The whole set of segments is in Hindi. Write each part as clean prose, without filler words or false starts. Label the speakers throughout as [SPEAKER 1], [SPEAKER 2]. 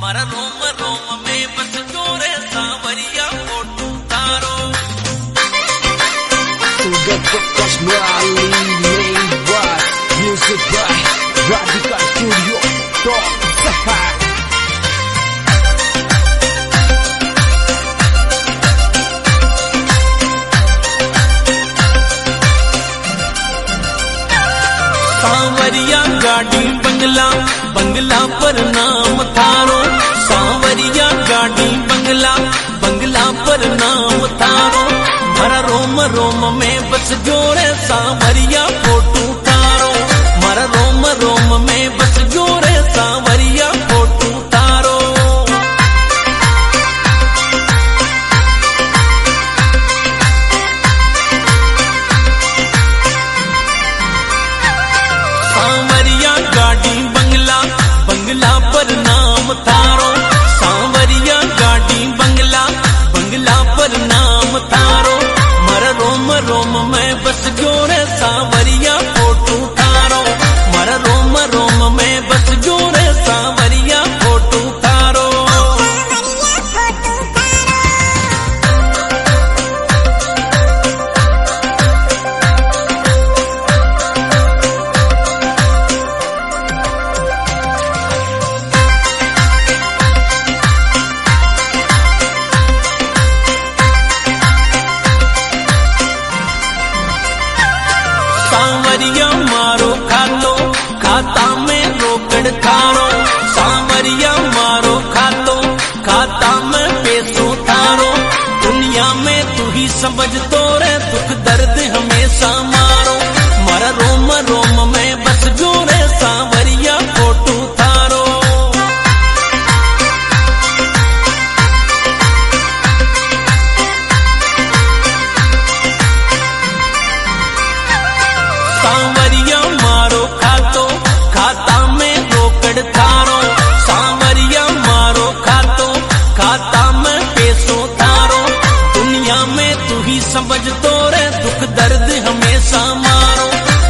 [SPEAKER 1] मारा रोम रोम में बस जोरे सांवरिया फोटो तारो
[SPEAKER 2] Music by Radical Studio
[SPEAKER 1] सांवरिया गाड़ी बंगला बंगला पर नाम थारो सांवरिया गाड़ी बंगला बंगला पर नाम थारो मारा रोम रोम में बस जोरे सांवरिया फोटो तारो मारा रोम रोम में बस जोरे सांवरिया फोटो तारो सांवरिया गाड़ी बंगला बंगला पर नाम थारो सांवरिया गाड़ी बंगला बंगला पर नाम थारो मारा रोम रोम में बस जोरे सांवरिया फोटो तारो मारा रोम रोम में बस जोरे सांवरिया फोटो तारो सांवरिया मारो खातो खाता में रोकड़ थारो सांवरिया मारो खातो खाता में पैसो थारो दुनिया में तू ही समझ तो रे दुख दर्द हमेशा मारो मारा रोम रोम में बस जोरे सांवरिया फोटो थारो सांवरिया मारो खातो खाता में रोकड़ थारो सांवरिया मारो खातो खाता में पैसो थारो दुनिया में तू ही समझ तो रे दुख दर्द हमेशा मारो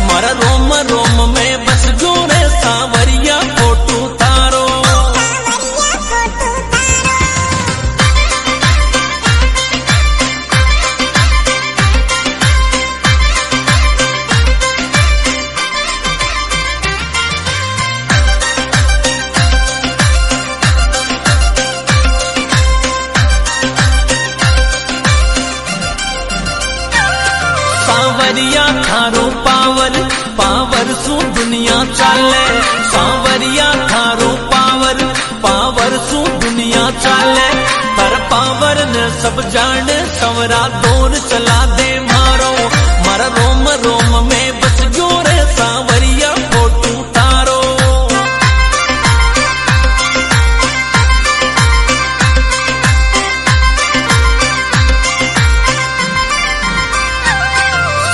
[SPEAKER 1] मारा रोम रोम में बस जोरे सांवरिया फोटो तारो सांवरिया थारो पावर पावर सु दुनिया चाले सांवरिया थारो पावर पावर सु दुनिया चाले पर पावर ने सब जाने सवरा दौर चला दे मारो मारा रोम रोम में बस जोरे सांवरिया फोटो तारो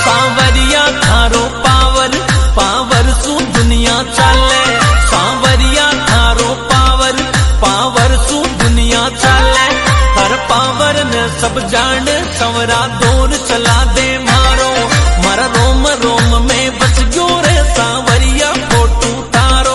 [SPEAKER 1] सांवरिया थारो पावर पावर सु दुनिया चाले सांवरिया थारो पावर पावर सु दुनिया चाले पर पावर ने सब जान सवरा दौर चला दे मारो मारा रोम रोम में बस जोरे सांवरिया फोटो तारो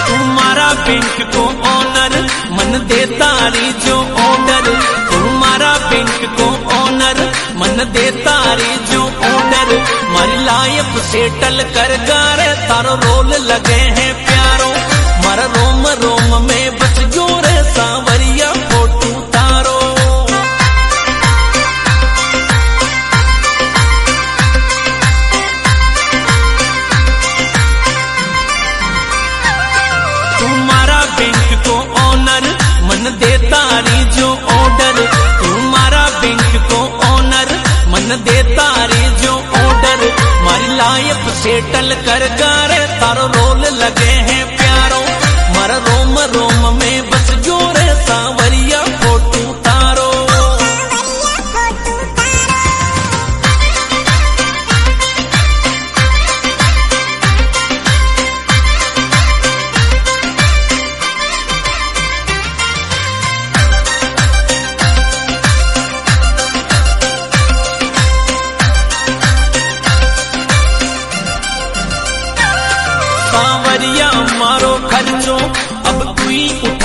[SPEAKER 1] तुम्हारा बैंक को ऑनर मन दे तारी जो ऑर्डर तुम्हारा बैंक को ऑनर मन दे तारी जो ऑर्डर मारी लाइफ सेटल कर गारे तारो रोल लगे हैं प्यारो मारा रोम रोम में बस जोरे सांवरिया फोटो तारो तुम्हारा बैंक को ऑनर मन दे तारी जो ऑर्डर तुम्हारा बैंक को ऑनर मन दे तारी जो ऑर्डर मारी लाइफ सेटल कर गारे तारो रोल लगे हैं प्यारो मारा रोम रोम में बस जोरे सांवरिया फोटो तारो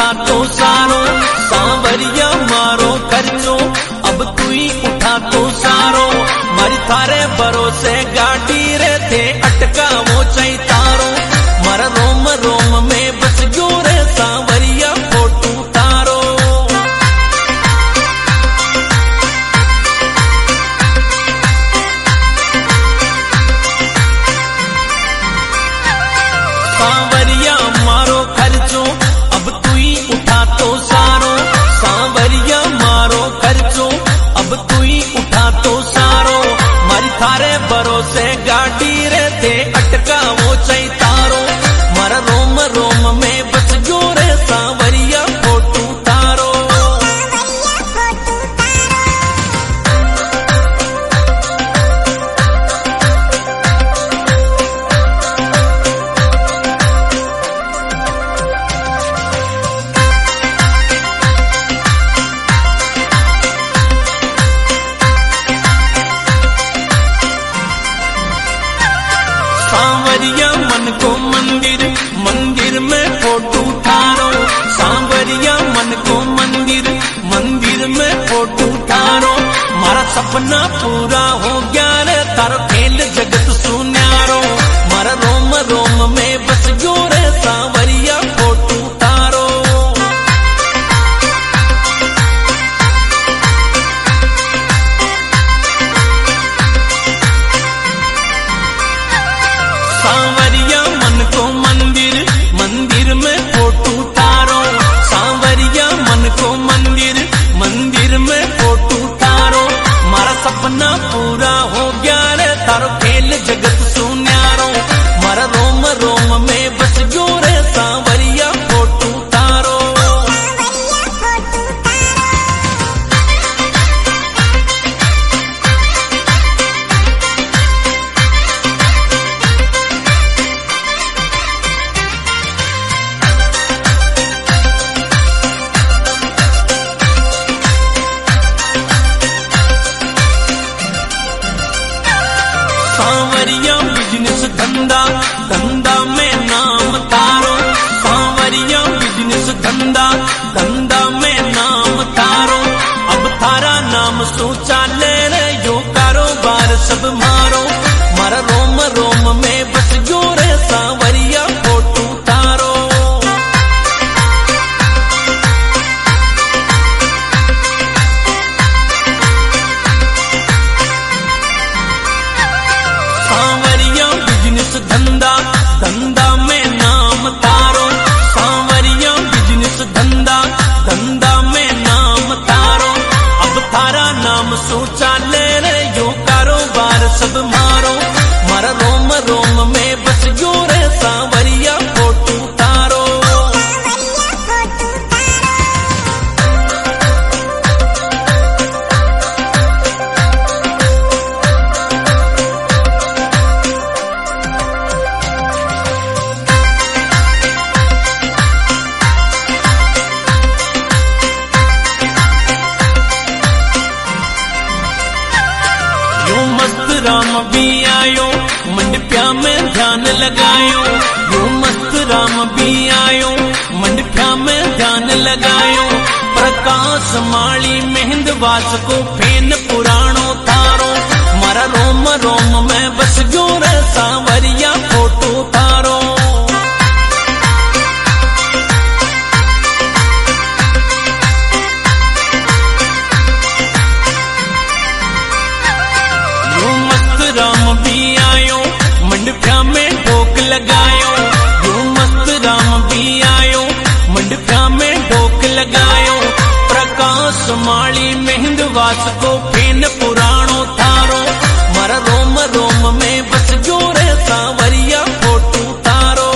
[SPEAKER 1] उठा तो सारो सांवरिया मारो खर्चो अब तू ही उठा तो सारो मारी थारे भरोसे गाड़ी रे थे अटका वो चाई तारो मारा रोम रोम में बस गयो रे सांवरिया फोटू तारो सांवरिया मारो खर्चो अब तू ही उठा तो सारो सांवरिया मारो खर्चो अब तू ही उठा तो सारो मारी थारे भरोसे गाड़ी रे थे अटका वो चाई तारो मारा रोम रोम में बस गयो रे सांवरिया फोटू तारो सांवरिया मन को मंदिर मंदिर में फोटू थारो सांवरिया मन को मंदिर मंदिर में फोटू थारो मारा सपना पूरा हो गया रे तारो खेल जगत सुन्यारो मारा रोम रोम में बस गयो रे सांवरिया फोटू तारो सांवरिया मन को मंदिर मंदिर में फोटू तारो सांवरिया मन को मंदिर मंदिर में फोटू तारो मारा सपना पूरा हो गया रे तारो खेल जगत सुन्यारो मारा रोम रोम में बस गयो रे सांवरिया फोटू तारो सांवरिया बिजनेस धंधा धंधा में नाम तारो सांवरिया बिजनेस धंधा धंधा में नाम तारो अब थारा नाम सोचा ले रे यो कारोबार सब मारो मारा रोम रोम में बस गयो रे सांवरिया फोटू तारो सांवरिया बिजनेस धंधा धंधा में नाम तारो सांवरिया बिजनेस धंधा धंधा में नाम तारो अब थारा नाम सोचा ले रे यो कारोबार सब मारो मारा रोम रोम में बस गयो रे सांवरिया फोटू तारो यो मस्त राम भी आयो मंडप्या में ध्यान लगायो यो मस्त राम भी आयो मंडप्या में ध्यान लगायो प्रकाश माली मेहंद वास को फेन पुराणो तारो मारा रोम रोम में बस गयो रे सांवरिया फोटू तारो यो मस्त राम भी आयो मंडप्या में ढोक लगायो यो मस्त राम भी आयो मंडप्या में ढोक लगायो प्रकाश माली मेहंद वास को फेन पुराणो थारो मारा रोम रोम में बस गयो रे सांवरिया फोटू तारो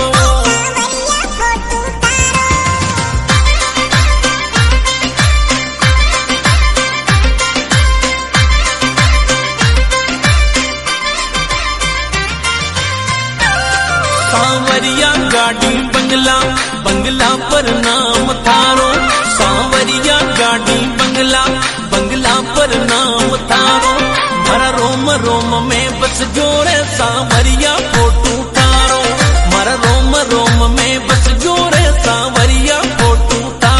[SPEAKER 1] सांवरिया गाड़ी बंगला बंगला पर नाम थारो सांवरिया गाड़ी बंगला बंगला पर नाम थारो मारा रोम रोम में बस गयो रे सांवरिया फोटू तारो मारा रोम रोम में बस गयो रे सांवरिया फोटू तारो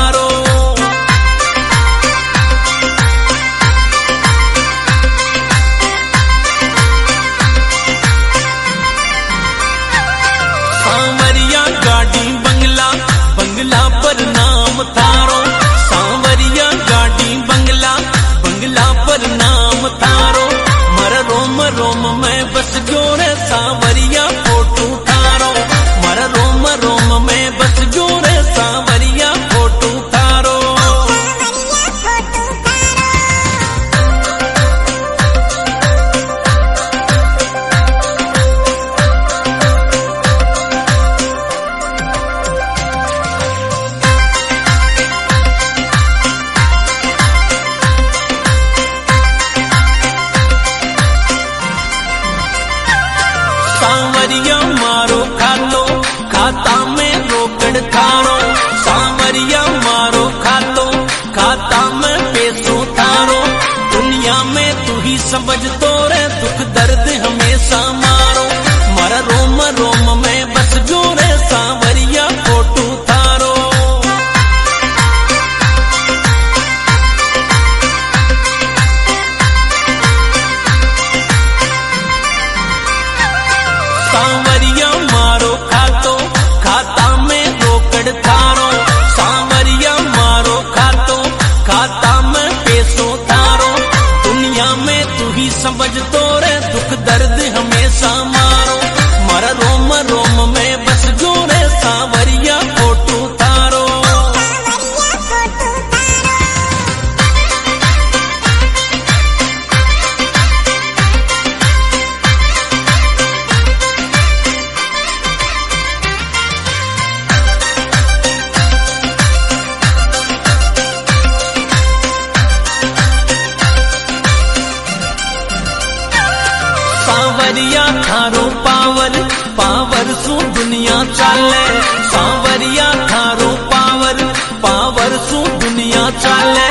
[SPEAKER 1] सांवरिया थारो पावर पावर सु दुनिया चाले सांवरिया थारो पावर पावर सु दुनिया चाले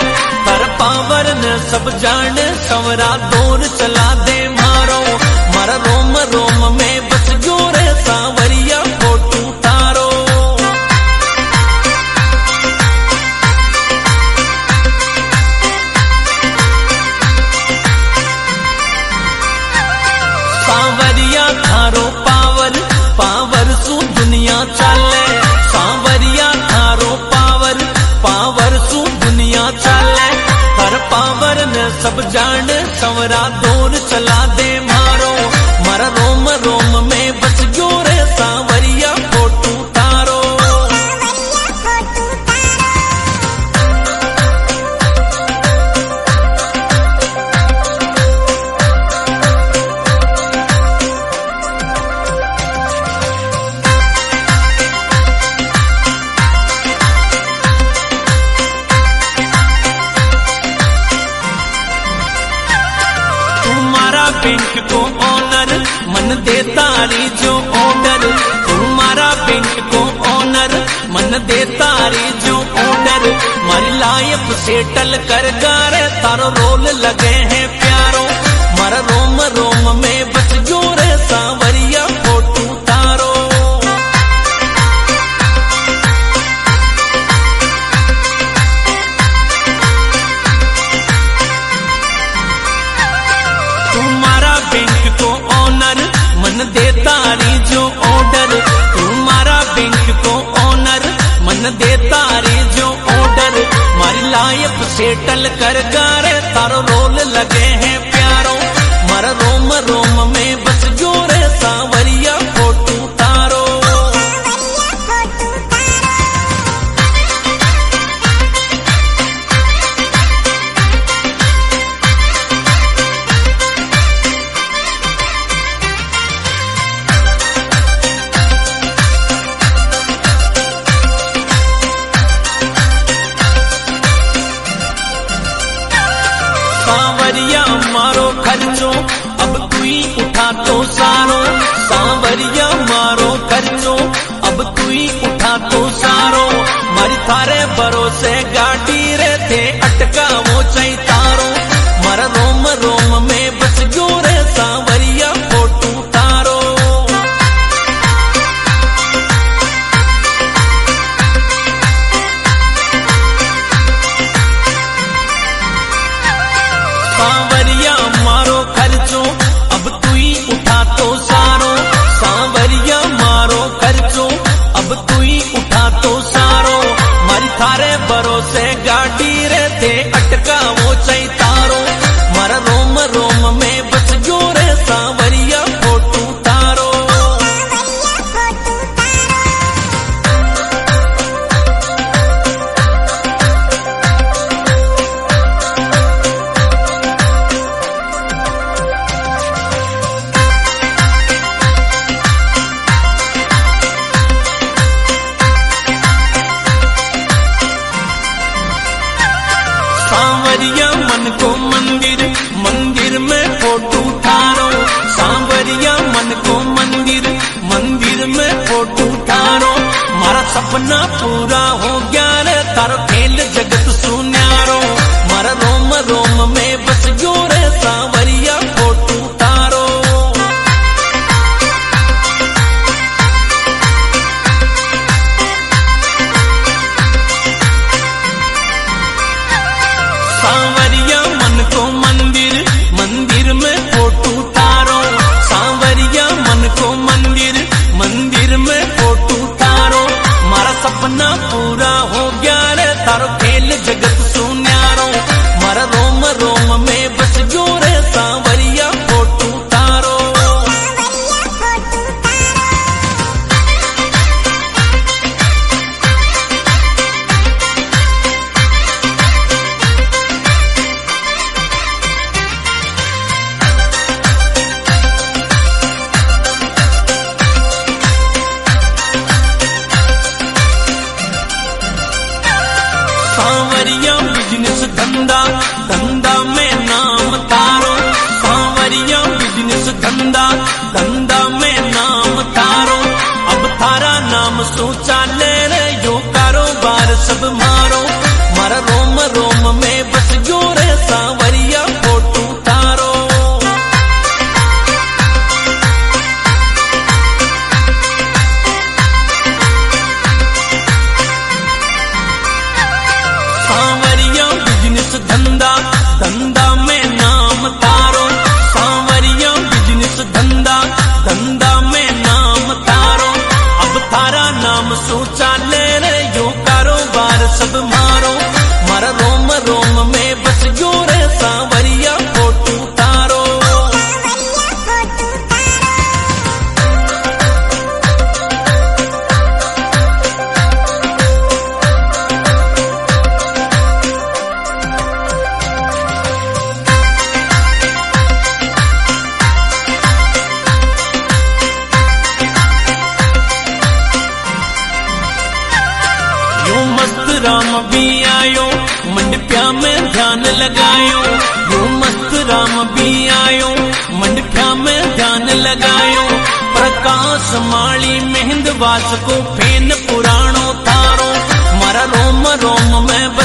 [SPEAKER 1] पर पावर ने सब जाने सवरा दौर चला दे मारो मारा रोम रोम में बस गयो रे सांवरिया फोटू तारो सांवरिया थारो पावर पावर सु दुनिया चाले सांवरिया थारो पावर पावर सु दुनिया चाले पर पावर ने सब जान सवरा दौर चला दे मारो मारा रोम रोम में बस गयो रे सांवरिया फोटू तारो बैंक को ऑनर मन दे तारी जो ऑर्डर तुम्हारा बैंक को ऑनर मन दे तारी जो ऑर्डर मारी लाइफ सेटल कर गारे तारो रोल लगे हैं प्यारो मारा रोम रोम में बस गयो रे सांवरिया फोटू तारो बैंक को ऑनर मन दे तारी जो ऑर्डर तुम्हारा बैंक को ऑनर मन दे तारी जो ऑर्डर मारी लाइफ सेटल कर गारे तारो रोल लगे हैं प्यारो मारा रोम रोम में बस गयो रे सांवरिया फोटू तारो सांवरिया मारो खर्चो अब तू ही उठा तो सारो सांवरिया मारो खर्चो अब तू ही उठा तो सारो मारी थारे भरोसे गाड़ी रे थे अटका वो चाई तारो मारा रोम रोम में बस गयो रे सांवरिया फोटू तारो सांवरिया मारो खर्चो अब तू ही उठा तो सारो सांवरिया मारो खर्चो अब तू ही उठा तो सारो मारी थारे भरोसे गाड़ी रे थे अटका वो चाई तारो मारा रोम रोम में बस गयो रे सांवरिया फोटू तारो सांवरिया मन को मंदिर मंदिर में फोटू तारो सांवरिया मन को मंदिर मंदिर में फोटू तारो मारा सपना पूरा हो गया रे तारो खेल जगत सुन्यारो मारा रोम रोम में बस गयो रे सांवरिया फोटू तारो सांवरिया मन को मंदिर मंदिर में फोटू तारो सांवरिया मन को मंदिर मंदिर में फोटू तारो मारा सपना पूरा हो गया रे तारो खेल जगत सुन्यारो मारा रोम रोम में बस गयो रे सांवरिया फोटू तारो सांवरिया बिजनेस धंधा धंधा में नाम तारो सांवरिया बिजनेस धंधा सू चाले रे यो कारोबार सब मारो मारा रोम रोम में बस जो रे सांवरिया फोटू तारो सांवरिया बिजनेस धंधा धंधा में नाम तारो सांवरिया बिजनेस धंधा धंधा में नाम तारो अब थारा नाम सू चाले रे यो कारोबार सब मारो मारा रोम रोम में बस जो रे सांवरिया फोटू तारो यो मस्त राम भी आयो मंडप्या में ध्यान लगायो यो मस्त राम भी आयो मंडप्या में ध्यान लगायो प्रकाश माली मेहंद वास को फेन पुराणो थारो मारा रोम रोम में